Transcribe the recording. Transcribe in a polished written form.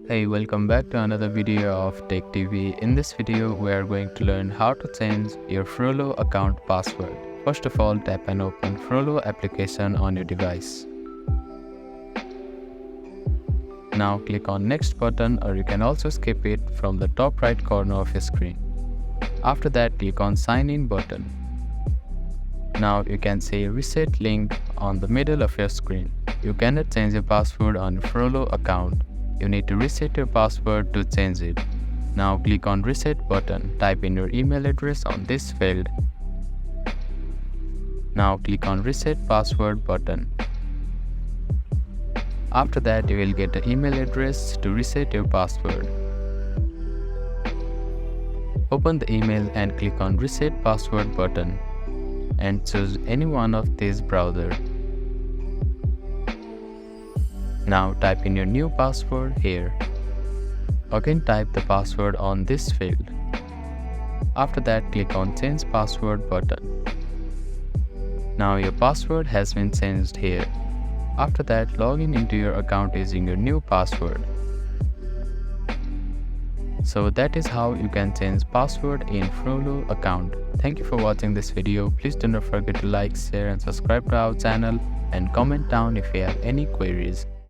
Hey, welcome back to another video of Tech TV. In this video, we are going to learn how to change your Frollo account password. First of all, tap and open Frollo application on your device. Now click on Next button, or you can also skip it from the top right corner of your screen. After that, click on Sign In button. Now you can see Reset link on the middle of your screen. You cannot change your password on your Frollo account. You need to reset your password to change it. Now click on Reset button. Type in your email address on this field. Now click on Reset Password button. After that, you will get an email address to reset your password. Open the email and click on Reset Password button and choose any one of these browsers. Now type in your new password here. Again, type the password on this field. After that, click on Change Password button. Now your password has been changed here. After that, log in into your account using your new password. So that is how you can change password in Frollo account. Thank you for watching this video. Please do not forget to like, share and subscribe to our channel, and comment down if you have any queries.